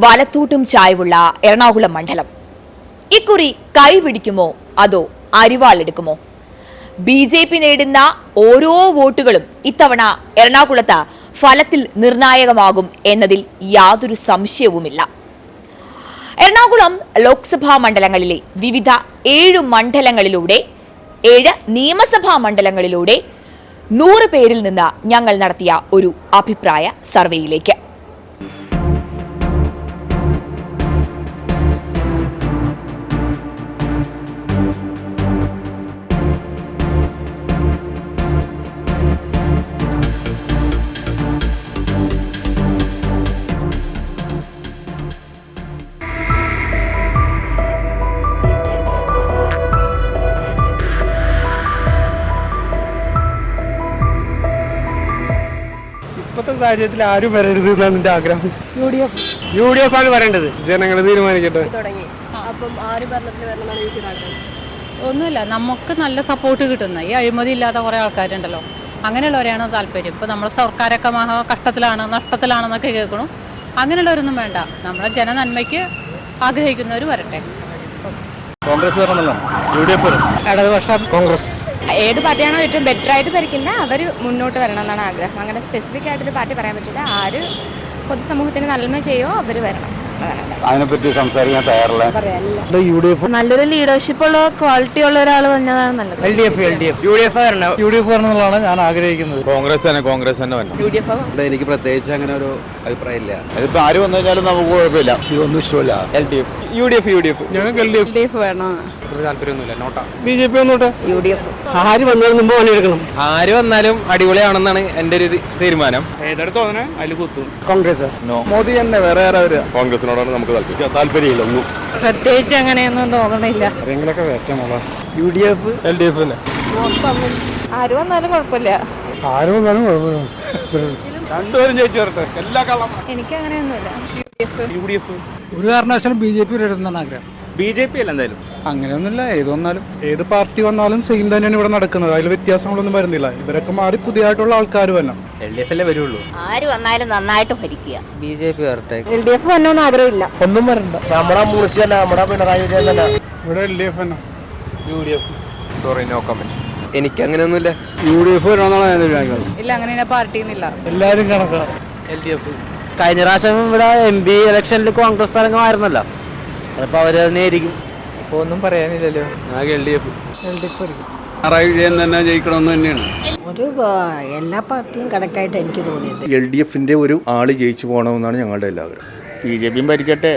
വലത്തൂട്ടും ചായവുള്ള എറണാകുളം മണ്ഡലം ഇക്കുറി കൈപിടിക്കുമോ അതോ അരിവാളെടുക്കുമോ? BJP നേടുന്ന ഓരോ വോട്ടുകളും ഇത്തവണ എറണാകുളത്ത് ഫലത്തിൽ നിർണായകമാകും എന്നതിൽ യാതൊരു സംശയവുമില്ല. എറണാകുളം ലോക്സഭാ മണ്ഡലങ്ങളിലെ വിവിധ 7 മണ്ഡലങ്ങളിലൂടെ 7 നിയമസഭാ മണ്ഡലങ്ങളിലൂടെ 100 പേരിൽ നിന്ന് ഞങ്ങൾ നടത്തിയ ഒരു അഭിപ്രായ സർവേയിലേക്ക്. ഇപ്പോഴത്തെ സാഹചര്യത്തിൽ ആരും വരരുത് എന്നാണ് എൻ്റെ ആഗ്രഹം. UDF ആണ് വരേണ്ടത്. ജനങ്ങൾ തീരുമാനിക്കട്ടെ. ഒന്നുമില്ല, നമുക്ക് നല്ല സപ്പോർട്ട് കിട്ടുന്ന ഈ അഴിമതി ഇല്ലാത്ത കുറേ ആൾക്കാരുണ്ടല്ലോ, അങ്ങനെയുള്ളവരെയാണ് താല്പര്യം. ഇപ്പോൾ നമ്മുടെ സർക്കാരൊക്കെ മഹാ കഷ്ടത്തിലാണ് നഷ്ടത്തിലാണെന്നൊക്കെ കേൾക്കണം. അങ്ങനെയുള്ളവരൊന്നും വേണ്ട, നമ്മളെ ജനനന്മയ്ക്ക് ആഗ്രഹിക്കുന്നവർ വരട്ടെ. കോൺഗ്രസ് വരണം, UDF ഇടതുപക്ഷം, കോൺഗ്രസ്. ഏത് പാർട്ടിയാണോ ഏറ്റവും ബെറ്റർ ആയിട്ട് ഭരിക്കുന്നത് അവർ മുന്നോട്ട് വരണം എന്നാണ് ആഗ്രഹം. അങ്ങനെ സ്പെസിഫിക് ആയിട്ടൊരു പാർട്ടി പറയാൻ പറ്റില്ല. ആര് പൊതുസമൂഹത്തിന് നന്മ ചെയ്യുമോ അവർ വരണം. അതിനെപ്പറ്റി സംസാരിക്കാൻ തയ്യാറുള്ള UDF നല്ലൊരു ലീഡർഷിപ്പ് ഉള്ള ക്വാളിറ്റി ഉള്ള ഒരാൾ വന്നതാണ് നല്ലത്. UDF വരണമെന്നുള്ളതാണ് ഞാൻ ആഗ്രഹിക്കുന്നത്. കോൺഗ്രസ് തന്നെ വരണം. UDF എനിക്ക് പ്രത്യേകിച്ച് അങ്ങനെ ഒരു അഭിപ്രായമില്ല. അതിപ്പോ ആര് വന്നു കഴിഞ്ഞാലും നമുക്ക് കുഴപ്പമില്ല. ഇതൊന്നും ഇഷ്ടമല്ല. UDF ഞങ്ങൾക്ക് LDF വേണം. താല്പര്യമൊന്നുമില്ല. നോട്ടാ BJP വന്നോട്ടെ. UDF ആര് വന്നാലും മുമ്പ് പണിയെടുക്കണം. ആര് വന്നാലും അടിപൊളിയാണെന്നാണ് എന്റെ ഒരു തീരുമാനം. ഏതെടുത്തോ അതിൽ കുത്തും. കോൺഗ്രസ് മോദി തന്നെ. വേറെ കോൺഗ്രസിനോടാണ് നമുക്ക് താല്പര്യമില്ല. ഒന്നും പ്രത്യേകിച്ച് അങ്ങനെയൊന്നും തോന്നണില്ല. ആരെങ്കിലൊക്കെ വേറ്റമുള്ള UDF LDF തന്നെ. ആര് വന്നാലും കുഴപ്പമില്ല. രണ്ടുപേരും ജയിച്ചു വരട്ടെ. എല്ലാ കള്ളം എനിക്ക് അങ്ങനെയൊന്നുമില്ല. UDF ഒരു കാരണവശാലും BJP വരരുതെന്നാണ് ആഗ്രഹം. BJP അല്ല എന്തായാലും. അങ്ങനെയൊന്നുമില്ല, ഏത് പാർട്ടി വന്നാലും സെയിം തന്നെയാണ് ഇവിടെ നടക്കുന്നത്. അതിൽ വ്യത്യാസങ്ങളൊന്നും വരുന്നില്ല. ഇവരൊക്കെ മാറി പുതിയതായിട്ടുള്ള ആൾക്കാർ വരണം. LDF അല്ലേ വരുള്ളൂ. ആര് വന്നാലും നന്നായിട്ട് ഭരിക്കുക. BJP വരട്ടെ. LDF വന്നൊന്നും ആഗ്രഹമില്ല. ഒന്നും വരണ്ട. നമ്മുടെ മുനിസിപ്പല്ല, നമ്മുടെ പിണറായി വിജയൻ തന്നെ. ഇവിടെ LDF തന്നെ. UDF sorry, no comments. എനിക്ക് അങ്ങനെയൊന്നുമില്ല. UDF വരണമെന്നാണ് ഞാൻ വിചാരിക്കുന്നത്. ഇല്ല, അങ്ങനെ പാർട്ടിയൊന്നുമില്ല. എല്ലാവരും കണക്കാണ്. LDF കഴിഞ്ഞ പ്രാവശ്യം ഇവിടെ MP ഇലക്ഷനിൽ കോൺഗ്രസ് തരംഗമായിരുന്നല്ലോ, അതിപ്പോൾ അവർ തന്നെയായിരിക്കും. ഇപ്പോൾ ഒന്നും പറയാനില്ലല്ലോ. LDF പിണറായി വിജയൻ തന്നെ ജയിക്കണമെന്ന് തന്നെയാണ്. ഒരു എല്ലാ പാർട്ടിയും കണക്കായിട്ട് എനിക്ക് തോന്നിയത്. LDFന്റെ ഒരു ആള് ജയിച്ചു പോകണമെന്നാണ് ഞങ്ങളുടെ എല്ലാവരും. BJP ഭരിക്കട്ടെ.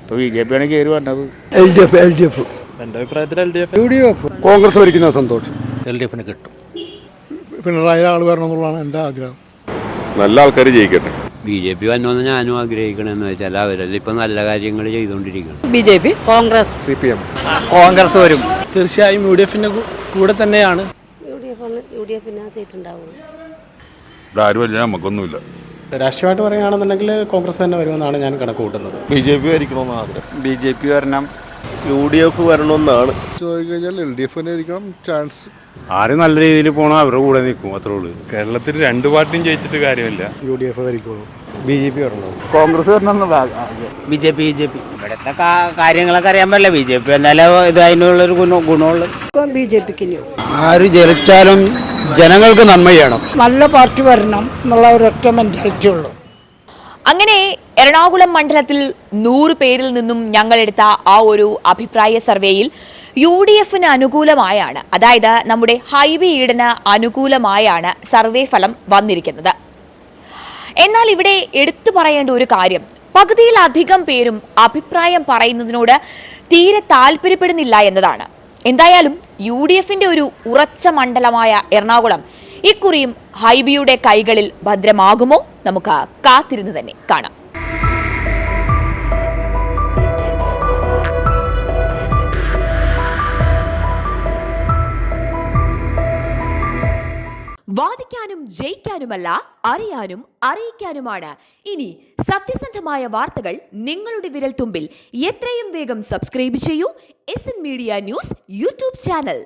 ഇപ്പോൾ BJP ആണ് കയറി പറഞ്ഞത്. LDF എൻ്റെ അഭിപ്രായത്തിൽ UDF. കോൺഗ്രസ് ഭരിക്കുന്ന സന്തോഷം. LDF കിട്ടും. പിണറായി ആൾ വരണമെന്നുള്ളതാണ് എൻ്റെ ആഗ്രഹം. നല്ല ആൾക്കാർ ജയിക്കട്ടെ. BJP വന്നോന്ന് ഞാനും ആഗ്രഹിക്കണമെന്ന് വെച്ചാൽ അവരെല്ലാം ഇപ്പൊ നല്ല കാര്യങ്ങൾ ചെയ്തുകൊണ്ടിരിക്കണം. BJP, Congress, CPM. കോൺഗ്രസ് വരും തീർച്ചയായും. UDFന്റെ കൂടെ തന്നെയാണ്. UDF സീറ്റ് ഉണ്ടാവും. ആരും വരില്ല, നമുക്കൊന്നുമില്ല. രാഷ്ട്രീയമായിട്ട് പറയുകയാണെന്നുണ്ടെങ്കിൽ കോൺഗ്രസ് തന്നെ വരുമെന്നാണ് ഞാൻ കണക്ക് കൂട്ടുന്നത്. BJP ഭരിക്കണമെന്ന് ആഗ്രഹം. BJP വരണം. UDF വരണമെന്നാണ് ചോദിക്കഴിഞ്ഞാൽ LDF തന്നെ ആയിരിക്കണം ചാൻസ്. ആരും നല്ല രീതിയിൽ പോകണം, അവരുടെ കൂടെ നിൽക്കും, അത്രേ ഉള്ളൂ. കേരളത്തിൽ 2 പാർട്ടിയും ജയിച്ചിട്ട് കാര്യമില്ല. UDF ഭരിക്കുള്ളൂ. BJP വരണം. കോൺഗ്രസ് വരണം. BJP ഇവിടുത്തെ കാര്യങ്ങളൊക്കെ അറിയാൻ പറ്റില്ല. BJP എന്നാലും ഇത് അതിനുള്ളൊരു ഗുണമുള്ളു. BJPക്ക് ആര് ജയിച്ചാലും ജനങ്ങൾക്ക് നന്മ ചെയ്യണം. നല്ല പാർട്ടി വരണം എന്നുള്ള ഒരു ഒറ്റ മെന്റാലിറ്റി ഉള്ളൂ. അങ്ങനെ എറണാകുളം മണ്ഡലത്തിൽ 100 പേരിൽ നിന്നും ഞങ്ങൾ എടുത്ത ആ ഒരു അഭിപ്രായ സർവേയിൽ UDFന് അനുകൂലമായാണ്, അതായത് നമ്മുടെ ഹൈബി ഈഡന് അനുകൂലമായാണ് സർവേ ഫലം വന്നിരിക്കുന്നത്. എന്നാൽ ഇവിടെ എടുത്തു പറയേണ്ട ഒരു കാര്യം, പകുതിയിലധികം പേരും അഭിപ്രായം പറയുന്നതിനോട് തീരെ താല്പര്യപ്പെടുന്നില്ല എന്നതാണ്. എന്തായാലും UDFന്റെ ഒരു ഉറച്ച മണ്ഡലമായ എറണാകുളം ഇക്കുറിയും ഹൈബിയുടെ കൈകളിൽ ഭദ്രമാകുമോ? നമുക്ക് കാത്തിരുന്ന് തന്നെ കാണാം. വാദിക്കാനും ജയിക്കാനുമല്ല, അറിയാനും അറിയിക്കാനുമാണ്. ഇനി സത്യസന്ധമായ വാർത്തകൾ നിങ്ങളുടെ വിരൽത്തുമ്പിൽ. എത്രയും വേഗം സബ്സ്ക്രൈബ് ചെയ്യൂ SN media news YouTube channel.